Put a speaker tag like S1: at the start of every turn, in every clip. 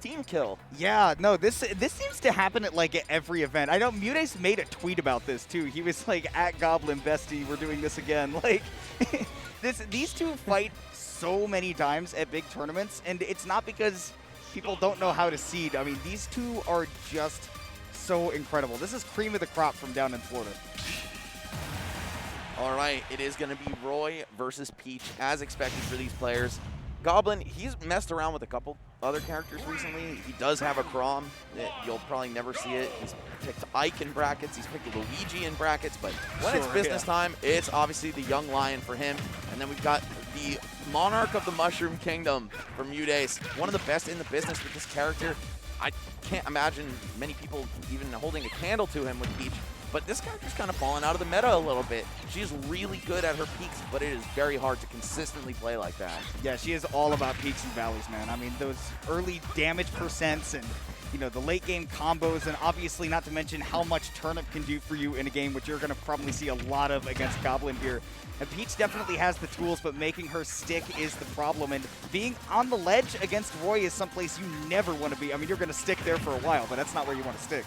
S1: team kill.
S2: Yeah, no, this seems to happen at like every event. I know MuteAce made a tweet about this too. He was like, "At Goblin Bestie, we're doing this again." Like, these two fight so many times at big tournaments, and it's not because people don't know how to seed. I mean, these two are just so incredible. This is cream of the crop from down in Florida.
S1: All right, it is going to be Roy versus Peach, as expected for these players. Goblin, he's messed around with a couple other characters recently. He does have a Chrom. You'll probably never see it. He's picked Ike in brackets. He's picked Luigi in brackets. But when it's business time, it's obviously the young lion for him. And then we've got the Monarch of the Mushroom Kingdom from MuteAce. One of the best in the business with this character. I can't imagine many people even holding a candle to him with Peach. But this character's kind of fallen out of the meta a little bit. She's really good at her peaks, but it is very hard to consistently play like that.
S2: Yeah, she is all about peaks and valleys, man. I mean, those early damage percents and, you know, the late game combos, and obviously not to mention how much Turnip can do for you in a game, which you're going to probably see a lot of against Goblin here. And Peach definitely has the tools, but making her stick is the problem. And being on the ledge against Roy is someplace you never want to be. I mean, you're going to stick there for a while, but that's not where you want to stick.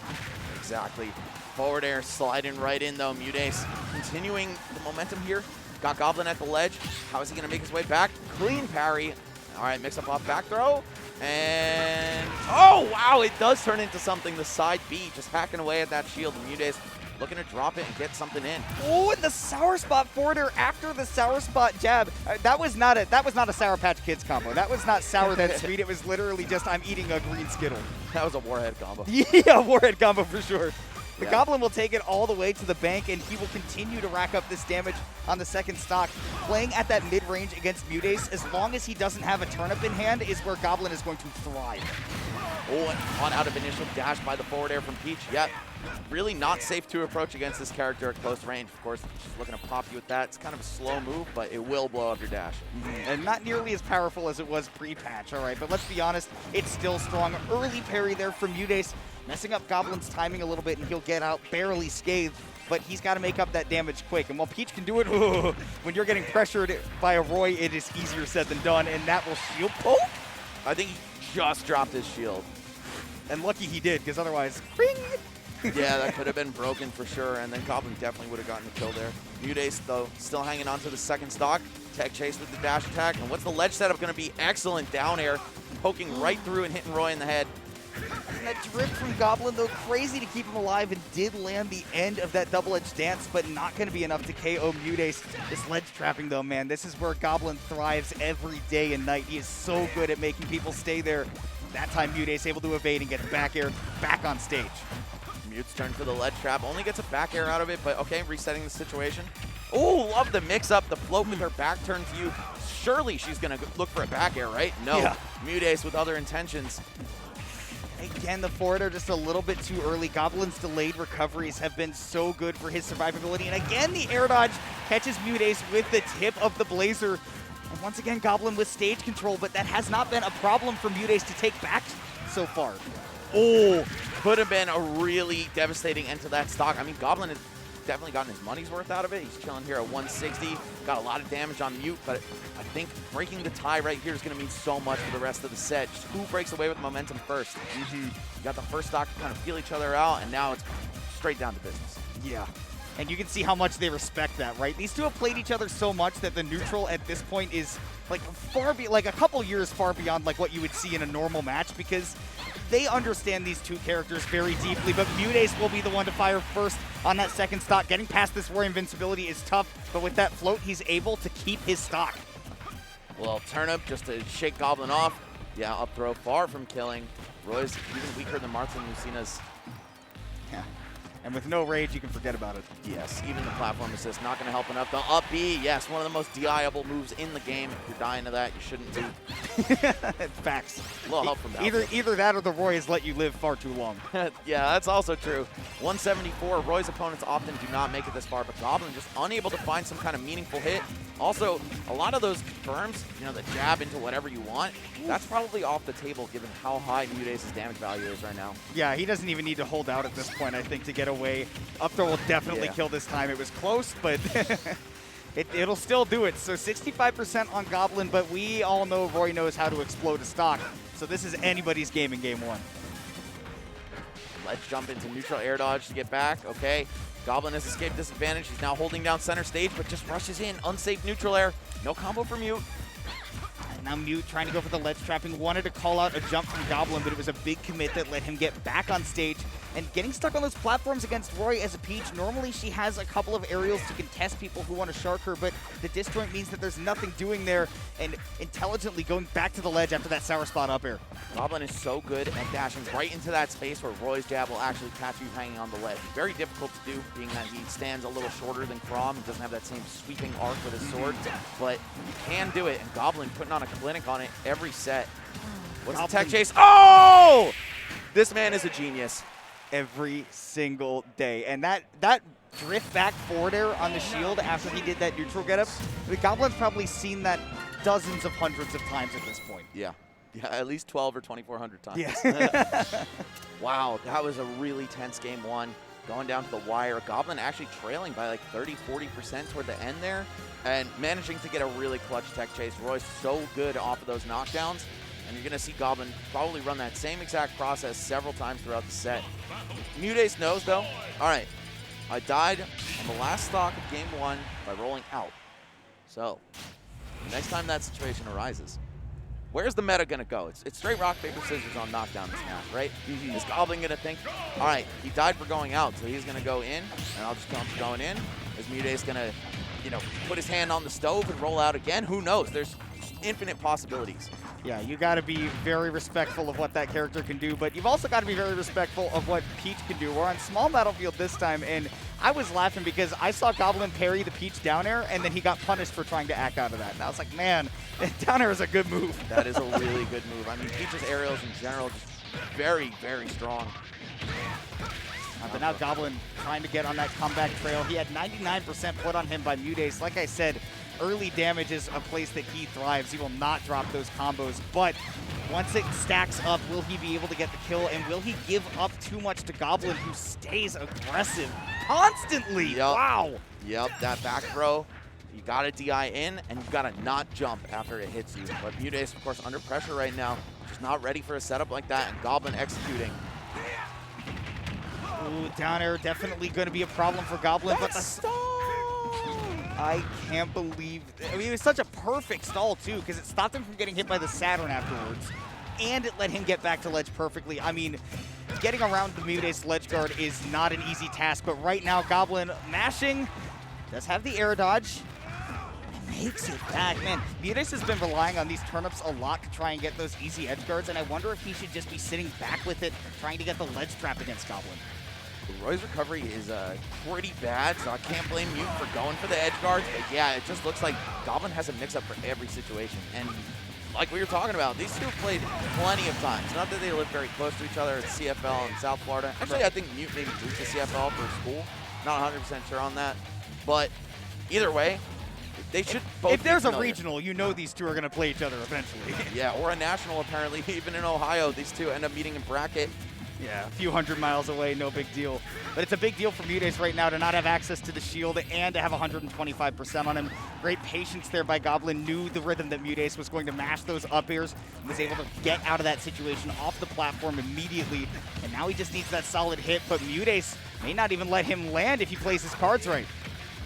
S1: Exactly. Forward air sliding right in, though. MuteAce continuing the momentum here. Got Goblin at the ledge. How is he going to make his way back? Clean parry. All right, mix up off back throw. And, oh, wow, it does turn into something. The side B just hacking away at that shield. MuteAce looking to drop it and get something in.
S2: Oh, and the sour spot forward air after the sour spot jab. That was not a Sour Patch Kids combo. That was not sour that sweet. It was literally just I'm eating a green Skittle.
S1: That was a Warhead combo.
S2: Yeah, Warhead combo for sure. The Goblin will take it all the way to the bank, and he will continue to rack up this damage on the second stock. Playing at that mid-range against MuteAce, as long as he doesn't have a turnip in hand, is where Goblin is going to thrive.
S1: Oh, and on out of initial dash by the forward air from Peach. Yep. Really not safe to approach against this character at close range. Of course, she's looking to pop you with that. It's kind of a slow move, but it will blow up your dash.
S2: And not nearly as powerful as it was pre-patch, all right? But let's be honest, it's still strong. Early parry there from MuteAce, messing up Goblin's timing a little bit, and he'll get out barely scathed. But he's got to make up that damage quick. And while Peach can do it, when you're getting pressured by a Roy, it is easier said than done, and that will shield poke.
S1: I think he just dropped his shield.
S2: And lucky he did, because otherwise, ring!
S1: Yeah, that could have been broken for sure, and then Goblin definitely would have gotten the kill there. MuteAce, though, still hanging on to the second stock. Tech chase with the dash attack, and what's the ledge setup going to be? Excellent down air, poking right through and hitting Roy in the head.
S2: And that drip from Goblin, though, crazy to keep him alive, and did land the end of that double-edged dance, but not going to be enough to KO MuteAce. This ledge trapping, though, man, this is where Goblin thrives every day and night. He is so good at making people stay there. That time, MuteAce able to evade and get back air back on stage.
S1: Mute's turn for the ledge trap. Only gets a back air out of it, but okay, resetting the situation. Oh, love the mix-up, the float with her back turn to you. Surely she's going to look for a back air, right? No. Yeah. MuteAce with other intentions.
S2: Again, the forward air just a little bit too early. Goblin's delayed recoveries have been so good for his survivability. And again, the air dodge catches MuteAce with the tip of the Blazer. And once again, Goblin with stage control, but that has not been a problem for MuteAce to take back so far.
S1: Oh, could have been a really devastating end to that stock. I mean, Goblin has definitely gotten his money's worth out of it. He's chilling here at 160. Got a lot of damage on Mute, but I think breaking the tie right here is going to mean so much for the rest of the set. Just who breaks away with momentum first? You got the first stock to kind of feel each other out, and now it's straight down to business.
S2: Yeah. And you can see how much they respect that, right? These two have played each other so much that the neutral at this point is like like a couple years far beyond like what you would see in a normal match, because they understand these two characters very deeply. But MuteAce will be the one to fire first on that second stock. Getting past this Roy invincibility is tough, but with that float, he's able to keep his stock.
S1: Well, Turnip just to shake Goblin off. Yeah, up throw far from killing. Roy's even weaker than Martin Lucina's.
S2: Yeah. And with no rage, you can forget about it.
S1: Yes, even the platform assist not going to help enough. The up B, yes, one of the most DI-able moves in the game. If you're dying to that, you shouldn't be.
S2: Facts.
S1: A little help from that.
S2: Either that or the Roy has let you live far too long.
S1: Yeah, that's also true. 174, Roy's opponents often do not make it this far, but Goblin just unable to find some kind of meaningful hit. Also, a lot of those confirms, you know, the jab into whatever you want, that's probably off the table given how high MuteAce's damage value is right now.
S2: Yeah, he doesn't even need to hold out at this point, I think, to get away. Up throw will definitely kill this time. It was close, but it'll still do it. So 65% on Goblin, but we all know Roy knows how to explode a stock. So this is anybody's game in game 1.
S1: Let's jump into neutral air dodge to get back. Okay. Goblin has escaped disadvantage. He's now holding down center stage, but just rushes in. Unsafe neutral air. No combo for Mute.
S2: Now Mute trying to go for the ledge trapping, wanted to call out a jump from Goblin, but it was a big commit that let him get back on stage. And getting stuck on those platforms against Roy as a Peach, normally she has a couple of aerials to contest people who want to shark her, but the disjoint means that there's nothing doing there, and intelligently going back to the ledge after that sour spot up air.
S1: Goblin is so good at dashing right into that space where Roy's jab will actually catch you hanging on the ledge. Very difficult to do, being that he stands a little shorter than Chrom and doesn't have that same sweeping arc with his sword, but you can do it, and Goblin putting on a clinic on it every set. What's the tech chase? Oh! This man is a genius.
S2: Every single day. And that drift back forward air on the shield after he did that neutral getup, the Goblin's probably seen that dozens of hundreds of times at this point.
S1: Yeah, at least 12 or 2,400 times.
S2: Yeah.
S1: Wow, that was a really tense game 1. Going down to the wire. Goblin actually trailing by like 30-40% toward the end there, and managing to get a really clutch tech chase. Roy's so good off of those knockdowns, and you're going to see Goblin probably run that same exact process several times throughout the set. MuteAce knows, though, all right, I died on the last stock of game 1 by rolling out. So, next time that situation arises, where's the meta going to go? It's straight rock, paper, scissors on knockdown this match, right? Is Goblin going to think, all right, he died for going out, so he's going to go in, and I'll just come for going in? Is MuteAce going to, put his hand on the stove and roll out again? Who knows? There's infinite possibilities.
S2: Yeah, you got to be very respectful of what that character can do, but you've also got to be very respectful of what Peach can do. We're on small battlefield this time, and I was laughing because I saw Goblin parry the Peach down air, and then he got punished for trying to act out of that. And I was like, man, down air is a good move.
S1: That is a really good move. I mean, Peach's aerials in general just very, very strong.
S2: But now Goblin trying to get on that comeback trail. He had 99% put on him by MuteAce. Like I said, early damage is a place that he thrives. He will not drop those combos, but once it stacks up, will he be able to get the kill, and will he give up too much to Goblin, who stays aggressive constantly?
S1: Yep.
S2: Wow.
S1: Yep, that back throw, you got to DI in, and you got to not jump after it hits you. But MuteAce, of course, under pressure right now, just not ready for a setup like that, and Goblin executing.
S2: Ooh, down air definitely going to be a problem for Goblin, but the stall! I can't believe, I mean, it was such a perfect stall too, because it stopped him from getting hit by the Saturn afterwards, and it let him get back to ledge perfectly. I mean, getting around the MuteAce ledge guard is not an easy task, but right now Goblin mashing, does have the air dodge, makes it back. Man, MuteAce has been relying on these turnips a lot to try and get those easy edge guards, and I wonder if he should just be sitting back with it, trying to get the ledge trap against Goblin.
S1: Roy's recovery is pretty bad, so I can't blame Mute for going for the edge guards. But yeah, it just looks like Goblin has a mix-up for every situation. And like we were talking about, these two have played plenty of times. Not that they live very close to each other at CFL in South Florida. Actually, I think Mute maybe moved to CFL for school. Not 100% sure on that. But either way, they should both.
S2: If there's a regional, you know these two are going to play each other eventually.
S1: Yeah, or a national apparently. Even in Ohio, these two end up meeting in bracket.
S2: Yeah, a few hundred miles away, no big deal. But it's a big deal for MuteAce right now to not have access to the shield and to have 125% on him. Great patience there by Goblin, knew the rhythm that MuteAce was going to mash those up airs, and was able to get out of that situation off the platform immediately. And now he just needs that solid hit, but MuteAce may not even let him land if he plays his cards right.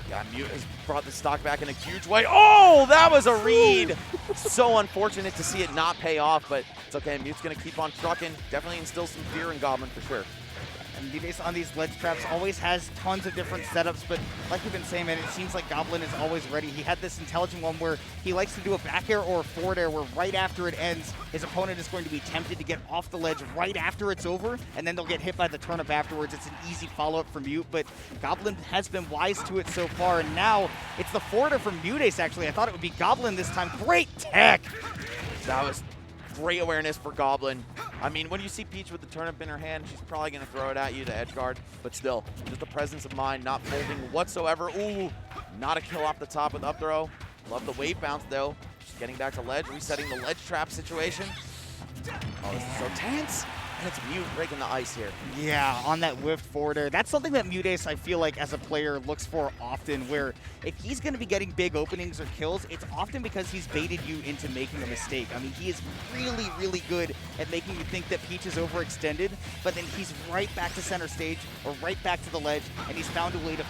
S1: Yeah, Mute has brought the stock back in a huge way. Oh, that was a read. So unfortunate to see it not pay off, but it's okay. Mute's going to keep on trucking. Definitely instill some fear in Goblin for sure.
S2: And MuteAce on these ledge traps always has tons of different setups, but like we've been saying, man, it seems like Goblin is always ready. He had this intelligent one where he likes to do a back air or a forward air where right after it ends, his opponent is going to be tempted to get off the ledge right after it's over, and then they'll get hit by the turnip afterwards. It's an easy follow-up for Mute, but Goblin has been wise to it so far, and now it's the forward air from MuteAce, actually. I thought it would be Goblin this time. Great tech!
S1: That was great awareness for Goblin. I mean, when you see Peach with the turnip in her hand, she's probably going to throw it at you, the edge guard. But still, just the presence of mind, not folding whatsoever. Ooh, not a kill off the top with up throw. Love the wave bounce, though. Just getting back to ledge, resetting the ledge trap situation. Oh, this is so tense. And it's Mute breaking the ice here.
S2: Yeah, on that whiffed forward air. That's something that MuteAce, I feel like, as a player, looks for often, where if he's going to be getting big openings or kills, it's often because he's baited you into making a mistake. I mean, he is really, really good at making you think that Peach is overextended, but then he's right back to center stage or right back to the ledge, and he's found a way to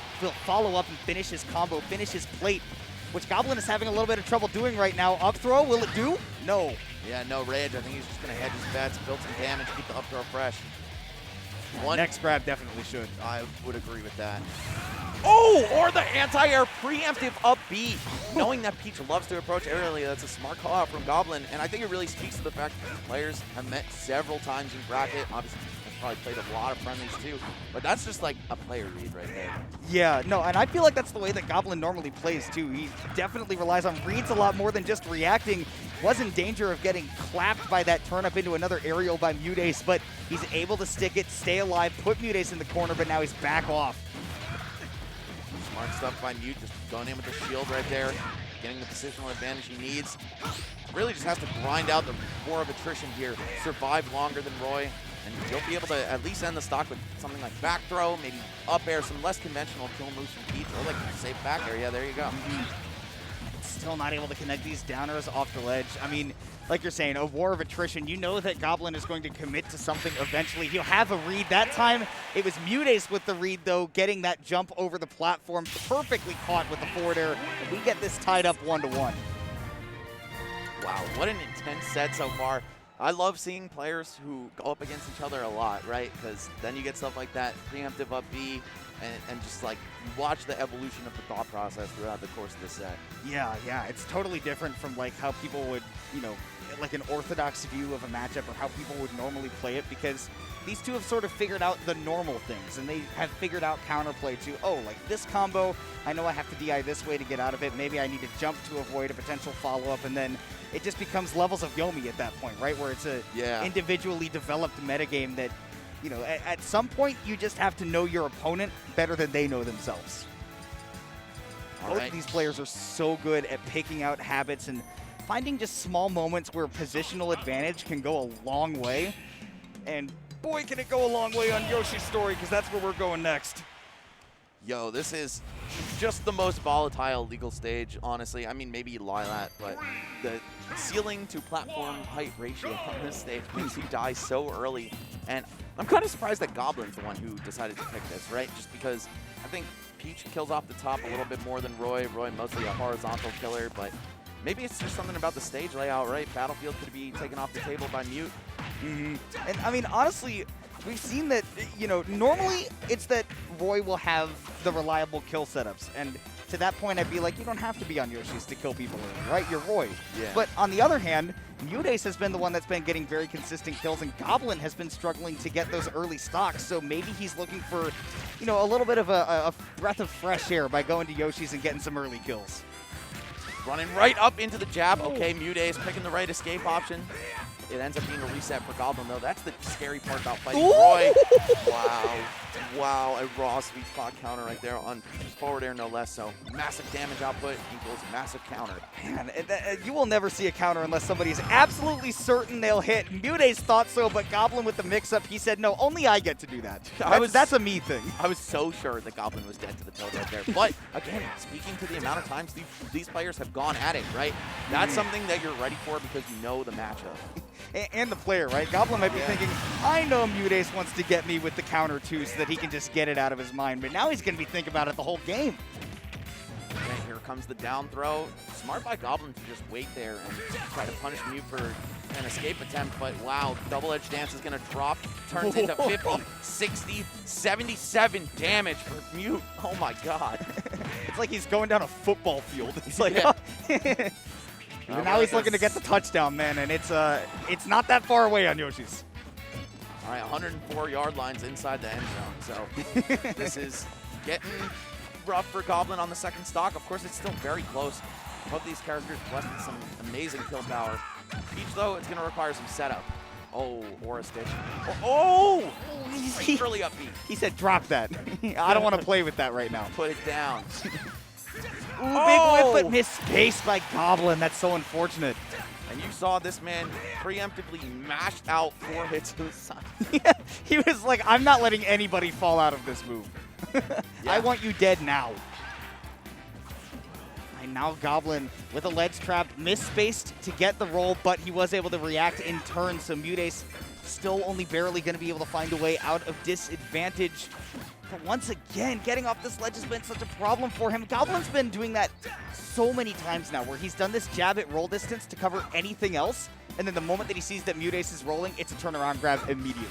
S2: follow up and finish his combo, finish his plate, which Goblin is having a little bit of trouble doing right now. Up throw, will it do? No.
S1: Yeah, no rage. I think he's just going to hedge his bets, build some damage, keep the up throw fresh.
S2: Next grab definitely should.
S1: I would agree with that. Oh, or the anti-air preemptive up B. Knowing that Peach loves to approach aerially, that's a smart call out from Goblin. And I think it really speaks to the fact that these players have met several times in bracket. Obviously, they've probably played a lot of friendlies too. But that's just like a player read right there.
S2: Yeah, no, and I feel like that's the way that Goblin normally plays too. He definitely relies on reads a lot more than just reacting. Was in danger of getting clapped by that turn up into another aerial by MuteAce, but he's able to stick it, stay alive, put MuteAce in the corner, but now he's back off.
S1: Smart stuff by Mute, just going in with the shield right there, getting the positional advantage he needs. Really just has to grind out the war of attrition here, survive longer than Roy, and he'll be able to at least end the stock with something like back throw, maybe up air, some less conventional kill moves from Peach, or like safe back air. Yeah, there you go.
S2: Still not able to connect these downers off the ledge. I mean, like you're saying, a war of attrition. You know that Goblin is going to commit to something eventually. He'll have a read. That time, it was MuteAce with the read, though, getting that jump over the platform, perfectly caught with the forward air. And we get this tied up 1-1.
S1: Wow, what an intense set so far. I love seeing players who go up against each other a lot, right? Because then you get stuff like that, preemptive up B, and just like you watch the evolution of the thought process throughout the course of the set.
S2: Yeah, it's totally different from like how people would, you know, like an orthodox view of a matchup or how people would normally play it, because these two have sort of figured out the normal things, and they have figured out counterplay to, oh, like this combo, I know I have to DI this way to get out of it. Maybe I need to jump to avoid a potential follow-up, and then it just becomes levels of Yomi at that point, right? Where it's a individually developed metagame that, you know, at some point you just have to know your opponent better than they know themselves. Both of these players are so good at picking out habits and finding just small moments where positional advantage can go a long way. And boy, can it go a long way on Yoshi's story, because that's where we're going next.
S1: Yo, this is just the most volatile legal stage, honestly. I mean, maybe Lilat, but the ceiling to platform height ratio on this stage makes you die so early. And I'm kind of surprised that Goblin's the one who decided to pick this, right? Just because I think Peach kills off the top a little bit more than Roy. Roy mostly a horizontal killer, but maybe it's just something about the stage layout, right? Battlefield could be taken off the table by Mute.
S2: And I mean, honestly, we've seen that, you know, normally it's that Roy will have the reliable kill setups. And to that point, I'd be like, you don't have to be on Yoshi's to kill people early, right? You're Roy.
S1: Yeah.
S2: But on the other hand, MuteAce has been the one that's been getting very consistent kills, and Goblin has been struggling to get those early stocks. So maybe he's looking for, you know, a little bit of a breath of fresh air by going to Yoshi's and getting some early kills.
S1: Running right up into the jab. Okay, MuteAce picking the right escape option. It ends up being a reset for Goblin, though. That's the scary part about fighting Roy. Wow, a raw sweet spot counter right there on forward air, no less. So massive damage output equals massive counter.
S2: Man, you will never see a counter unless somebody is absolutely certain they'll hit. MuteAce thought so, but Goblin with the mix-up, he said, no, only I get to do that. That's a me thing.
S1: I was so sure that Goblin was dead to the toe right there. But, again, speaking to the amount of times these players have gone at it, right? That's something that you're ready for because you know the matchup.
S2: And the player, right? Goblin might be thinking, I know MuteAce wants to get me with the counter too so that he can just get it out of his mind. But now he's going to be thinking about it the whole game.
S1: Okay, here comes the down throw. Smart by Goblin to just wait there and try to punish Mute for an escape attempt. But wow, double-edged dance is going to drop. Turns into 50, 60, 77 damage for Mute. Oh my god.
S2: It's like he's going down a football field. It's like, and now he's looking to get the touchdown, man, and it's not that far away on Yoshi's.
S1: All right, 104 yard lines inside the end zone. So this is getting rough for Goblin on the second stock. Of course, it's still very close. Both these characters blessed with some amazing kill power. Peach, though, it's going to require some setup. Oh, or a stitch. Oh! Early up B.
S2: He said, drop that. I don't want to play with that right now.
S1: Put it down.
S2: Ooh, big whip, but missed space by Goblin. That's so unfortunate.
S1: And you saw this man preemptively mashed out 4 hits to the side.
S2: Yeah, he was like, I'm not letting anybody fall out of this move.
S1: Yeah.
S2: I want you dead now. And now Goblin with a ledge trap, misspaced to get the roll, but he was able to react in turn, so MuteAce still only barely going to be able to find a way out of disadvantage. But once again, getting off this ledge has been such a problem for him. Goblin's been doing that so many times now, where he's done this jab at roll distance to cover anything else, and then the moment that he sees that MuteAce is rolling, it's a turnaround grab immediately.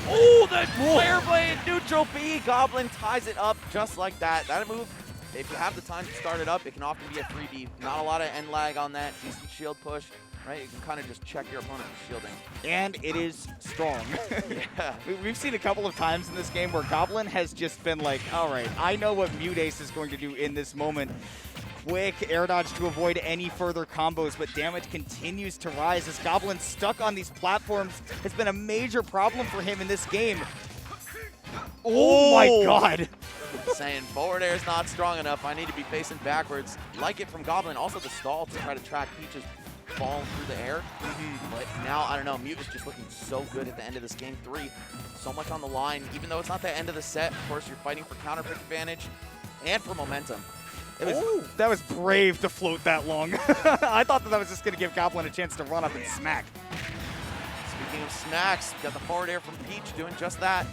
S1: Oh, the flare blade neutral B. Goblin ties it up just like that. That move, if you have the time to start it up, it can often be a 3D. Not a lot of end lag on that. Decent shield push, right? You can kind of just check your opponent with shielding.
S2: And it is strong.
S1: Yeah.
S2: We've seen a couple of times in this game where Goblin has just been like, all right, I know what MuteAce is going to do in this moment. Quick air dodge to avoid any further combos, but damage continues to rise as Goblin stuck on these platforms. It's been a major problem for him in this game. Oh my god.
S1: Saying forward air is not strong enough. I need to be facing backwards. Like it from Goblin. Also the stall to try to track Peach's ball through the air. But now, I don't know, Mute is just looking so good at the end of this game 3. So much on the line. Even though it's not the end of the set, of course, you're fighting for counter pick advantage and for momentum.
S2: That was brave to float that long. I thought that was just going to give Goblin a chance to run up and smack.
S1: Speaking of smacks, got the forward air from Peach doing just that.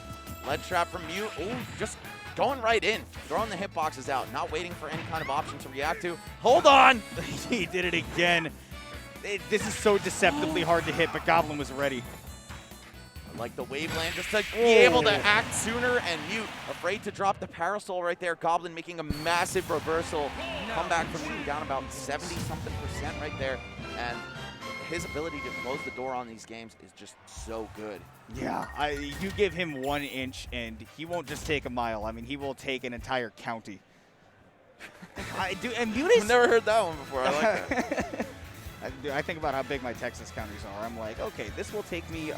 S1: Ledge trap from Mute. Oh, just going right in. Throwing the hitboxes out, not waiting for any kind of option to react to. Hold on!
S2: He did it again. This is so deceptively hard to hit, but Goblin was ready.
S1: Like the waveland, just to be able to act sooner, and Mute afraid to drop the parasol right there. Goblin making a massive reversal. Come back from being down about 70-something% right there. And his ability to close the door on these games is just so good.
S2: Yeah, you give him 1 inch and he won't just take a mile. I mean, he will take an entire county. And MuteAce,
S1: I've never heard that one before. I like that.
S2: I think about how big my Texas counties are. I'm like, okay, this will take me,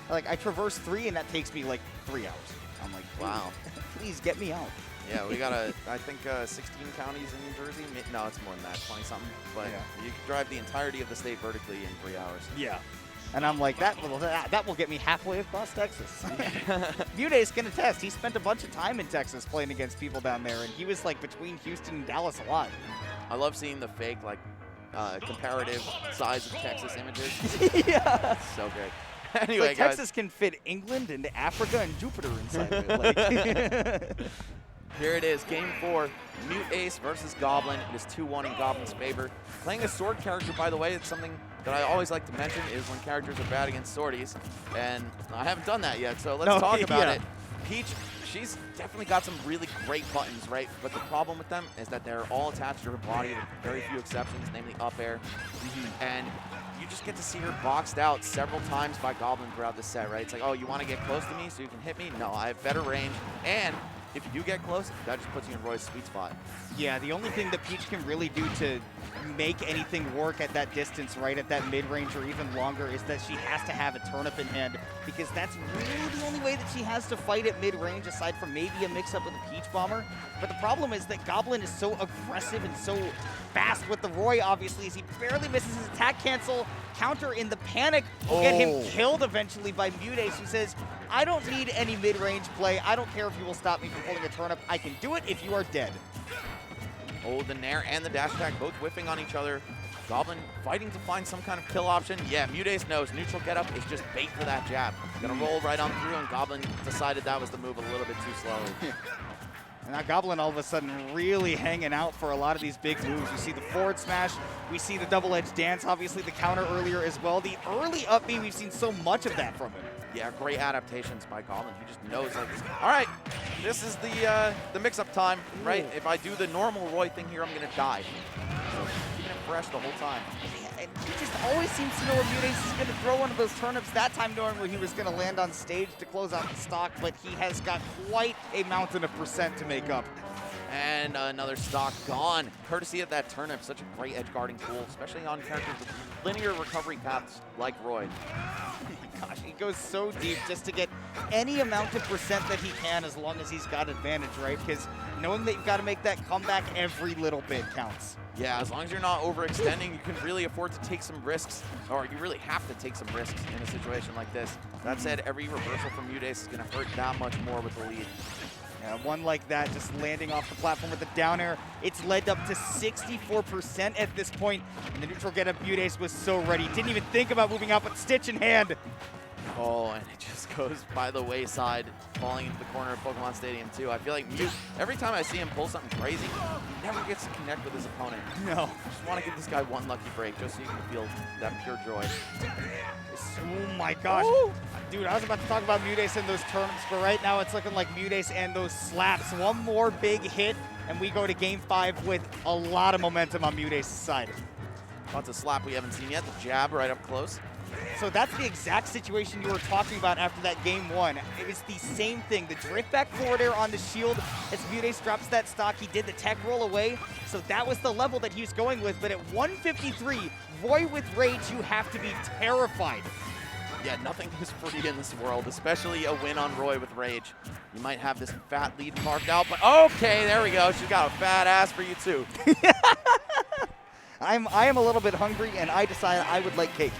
S2: like I traverse 3 and that takes me like 3 hours. I'm like, wow, please get me out.
S1: Yeah, we got, I think, 16 counties in New Jersey. No, it's more than that, 20-something. But yeah, you can drive the entirety of the state vertically in 3 hours.
S2: Yeah. And I'm like, that will get me halfway across Texas. MuteAce can attest. He spent a bunch of time in Texas playing against people down there, and he was like between Houston and Dallas a lot.
S1: I love seeing the fake, like, comparative size of Texas images.
S2: Yeah.
S1: So great. Anyway,
S2: like,
S1: guys.
S2: Texas can fit England and Africa and Jupiter inside of it. Like.
S1: Here it is, game 4, MuteAce versus Goblin. It is 2-1 in Goblin's favor. Playing a sword character, by the way, it's something that I always like to mention is when characters are bad against swordies. And I haven't done that yet, so let's talk about it. Peach, she's definitely got some really great buttons, right? But the problem with them is that they're all attached to her body with very few exceptions, namely up air. And you just get to see her boxed out several times by Goblin throughout the set, right? It's like, oh, you want to get close to me so you can hit me? No, I have better range. And if you do get close, that just puts you in Roy's sweet spot.
S2: Yeah, the only thing that Peach can really do to make anything work at that distance, right, at that mid-range or even longer, is that she has to have a turnip in hand, because that's really the only way that she has to fight at mid-range, aside from maybe a mix-up with a Peach Bomber. But the problem is that Goblin is so aggressive and so fast with the Roy, obviously, as he barely misses his attack cancel. Counter in the panic will get him killed eventually by MuteAce, who says, I don't need any mid-range play. I don't care if you will stop me from pulling a turnip. I can do it if you are dead.
S1: Oh, the Nair and the dash attack both whiffing on each other. Goblin fighting to find some kind of kill option. Yeah, MuteAce knows neutral getup is just bait for that jab. Gonna roll right on through, and Goblin decided that was the move a little bit too slowly.
S2: And now Goblin all of a sudden really hanging out for a lot of these big moves. You see the forward smash, we see the double-edged dance, obviously the counter earlier as well. The early up B, we've seen so much of that from him.
S1: Yeah, great adaptations by Goblin. He just knows, like, all right, this is the mix-up time, right? If I do the normal Roy thing here, I'm going to die. So keeping it fresh the whole time.
S2: Yeah, and he just always seems to know where MuteAce is going to throw one of those turnips, that time knowing where he was going to land on stage to close out the stock, but he has got quite a mountain of percent to make up.
S1: And another stock gone, courtesy of that turnip. Such a great edge guarding tool, especially on characters with linear recovery paths like Roy.
S2: Gosh, he goes so deep just to get any amount of percent that he can, as long as he's got advantage, right? Because knowing that you've got to make that comeback every little bit counts.
S1: Yeah, as long as you're not overextending, you can really afford to take some risks, or you really have to take some risks in a situation like this. That said, every reversal from MuteAce is going to hurt that much more with the lead.
S2: Yeah, one like that, just landing off the platform with the down air. It's led up to 64% at this point. And the neutral get up MuteAce was so ready. Didn't even think about moving out, but Stitch in hand.
S1: Oh, and it just goes by the wayside, falling into the corner of Pokemon Stadium too. I feel like Mute, every time I see him pull something crazy, he never gets to connect with his opponent.
S2: No.
S1: I just want to give this guy one lucky break just so you can feel that pure joy.
S2: Oh my gosh.
S1: Ooh.
S2: Dude, I was about to talk about MuteAce in those tournaments, but right now it's looking like MuteAce and those slaps. One more big hit, and we go to Game 5 with a lot of momentum on MuteAce's side.
S1: Lots of slap we haven't seen yet. The jab right up close.
S2: So that's the exact situation you were talking about after that Game 1. It was the same thing. The drift back forward air on the shield as MuteAce drops that stock. He did the tech roll away. So that was the level that he was going with. But at 153, Roy with Rage, you have to be terrified.
S1: Yeah, nothing is free in this world, especially a win on Roy with Rage. You might have this fat lead carved out, but okay, there we go. She's got a fat ass for you too.
S2: I am a little bit hungry, and I decided I would like cake.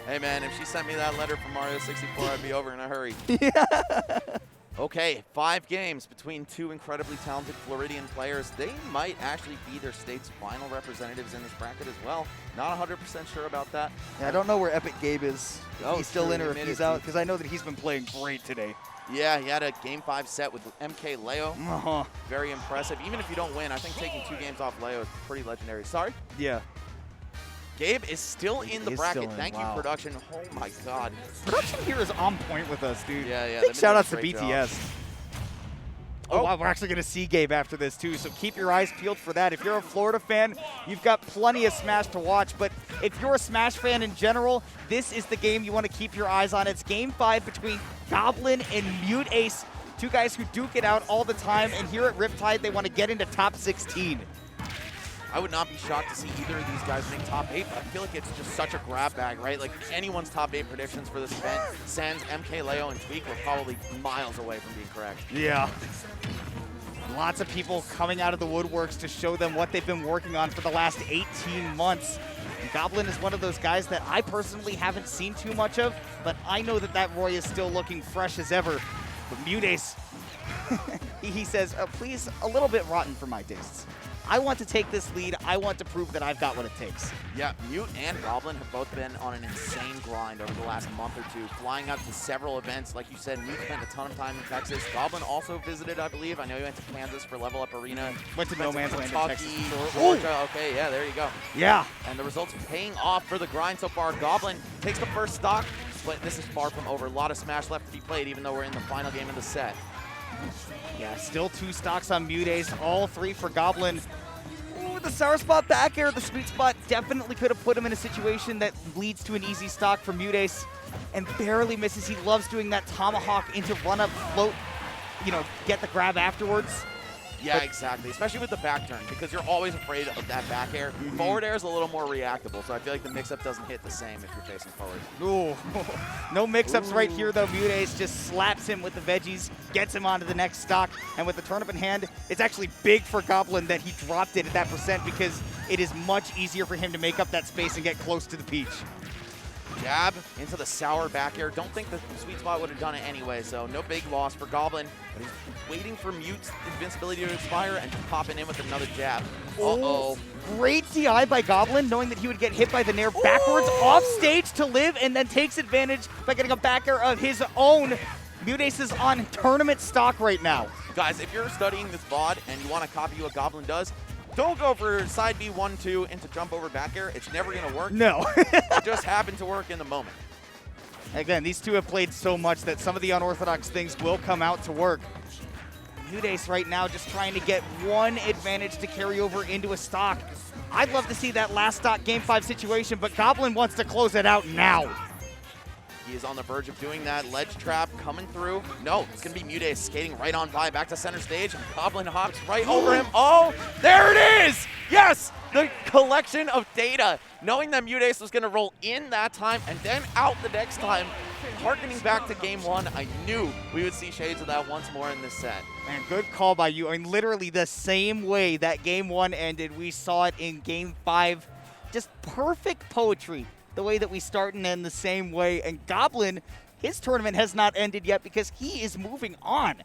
S1: Hey man, if she sent me that letter from Mario 64, I'd be over in a hurry. Okay, 5 games between 2 incredibly talented Floridian players. They might actually be their state's final representatives in this bracket as well. Not 100% sure about that.
S2: Yeah, I don't know where Epic Gabe is. If
S1: Oh,
S2: he's still
S1: true,
S2: in or
S1: he
S2: if
S1: made
S2: he's
S1: it
S2: out,
S1: to-
S2: because I know that he's been playing great today.
S1: Yeah, he had a Game 5 set with MK Leo.
S2: Uh-huh.
S1: Very impressive. Even if you don't win, I think taking 2 games off Leo is pretty legendary. Sorry?
S2: Yeah.
S1: Gabe is still in the
S2: is
S1: bracket.
S2: still in,
S1: Thank
S2: wow.
S1: you, production. Oh my god.
S2: Production here is on point with us, dude.
S1: Yeah, yeah.
S2: Big
S1: they've been
S2: shout outs to
S1: doing a great
S2: BTS.
S1: job.
S2: Oh, wow, we're actually going to see Gabe after this, too, so keep your eyes peeled for that. If you're a Florida fan, you've got plenty of Smash to watch, but if you're a Smash fan in general, this is the game you want to keep your eyes on. It's Game 5 between Goblin and MuteAce, 2 guys who duke it out all the time, and here at Riptide, they want to get into top 16.
S1: I would not be shocked to see either of these guys make top 8, but I feel like it's just such a grab bag, right? Like anyone's top 8 predictions for this event, Sans, MK, Leo, and Tweak were probably miles away from being correct.
S2: Yeah. Lots of people coming out of the woodworks to show them what they've been working on for the last 18 months. And Goblin is one of those guys that I personally haven't seen too much of, but I know that that Roy is still looking fresh as ever. But MuteAce, he says, please, a little bit rotten for my tastes. I want to take this lead. I want to prove that I've got what it takes.
S1: Yeah, Mute and Goblin have both been on an insane grind over the last month or 2, flying out to several events. Like you said, Mute spent a ton of time in Texas. Goblin also visited, I believe. I know he went to Kansas for Level Up Arena.
S2: Went to No Man's Land in Texas.
S1: Georgia. Okay, yeah, there you go.
S2: Yeah.
S1: And the results paying off for the grind so far. Goblin takes the first stock, but this is far from over. A lot of Smash left to be played, even though we're in the final game of the set.
S2: Yeah, still 2 stocks on MuteAce, all 3 for Goblin. Ooh, the sour spot back air, the sweet spot definitely could have put him in a situation that leads to an easy stock for MuteAce, and barely misses. He loves doing that tomahawk into run-up float, you know, get the grab afterwards.
S1: Yeah, exactly. Especially with the back turn, because you're always afraid of that back air. Forward air is a little more reactable, so I feel like the mix-up doesn't hit the same if you're facing forward.
S2: Ooh, no mix-ups right here, though. MuteAce just slaps him with the veggies, gets him onto the next stock, and with the turnip in hand, it's actually big for Goblin that he dropped it at that percent because it is much easier for him to make up that space and get close to the peach.
S1: Jab into the sour back air. Don't think the sweet spot would have done it anyway, so no big loss for Goblin. But he's waiting for Mute's invincibility to expire and popping in with another jab. Uh-oh.
S2: Great DI by Goblin, knowing that he would get hit by the Nair backwards off stage to live, and then takes advantage by getting a back air of his own. MuteAce is on tournament stock right now.
S1: Guys, if you're studying this VOD and you want to copy what Goblin does, don't go for side B 1-2 into jump over back air. It's never going to work.
S2: No.
S1: It just happened to work in the moment.
S2: Again, these 2 have played so much that some of the unorthodox things will come out to work. MuteAce right now just trying to get one advantage to carry over into a stock. I'd love to see that last stock Game 5 situation, but Goblin wants to close it out now.
S1: He is on the verge of doing that. Ledge trap coming through. No, it's going to be MuteAce skating right on by, back to center stage. And Goblin hops right over him. Oh, there it is! Yes! The collection of data. Knowing that MuteAce was going to roll in that time and then out the next time. harkening back to game 1, I knew we would see shades of that once more in this set.
S2: Man, good call by you. I mean, literally the same way that game 1 ended, we saw it in game 5. Just perfect poetry, the way that we start and end the same way. And Goblin, his tournament has not ended yet because he is moving on.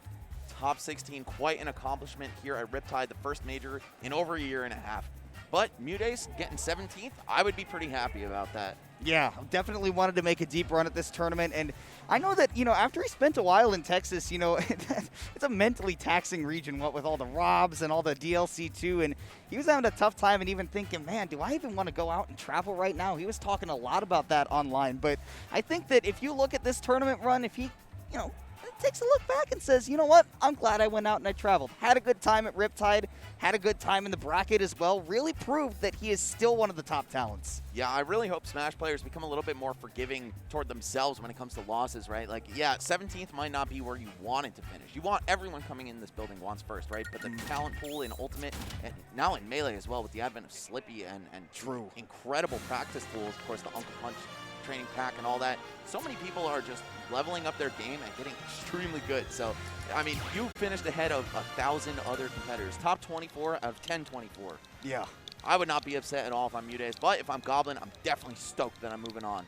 S1: Top 16, quite an accomplishment here at Riptide, the first major in over a year and a half. But MuteAce getting 17th, I would be pretty happy about that.
S2: Yeah, definitely wanted to make a deep run at this tournament. And I know that, after he spent a while in Texas, it's a mentally taxing region, what with all the ROBs and all the DLC too. And he was having a tough time and even thinking, man, do I even want to go out and travel right now? He was talking a lot about that online. But I think that if you look at this tournament run, if he, takes a look back and says, you know what, I'm glad I went out and I traveled. Had a good time at Riptide, had a good time in the bracket as well, really proved that he is still one of the top talents.
S1: Yeah, I really hope Smash players become a little bit more forgiving toward themselves when it comes to losses, right? Like, yeah, 17th might not be where you wanted to finish. You want everyone coming in this building wants first, right? But the talent pool in Ultimate, and now in Melee as well, with the advent of Slippy and
S2: True.
S1: Incredible practice tools, of course, the Uncle Punch training pack and all that. So many people are just leveling up their game and getting extremely good. So, I mean, you finished ahead of 1,000 other competitors. Top 24 out of 1024.
S2: Yeah.
S1: I would not be upset at all if I'm MuteAce, but if I'm Goblin, I'm definitely stoked that I'm moving on.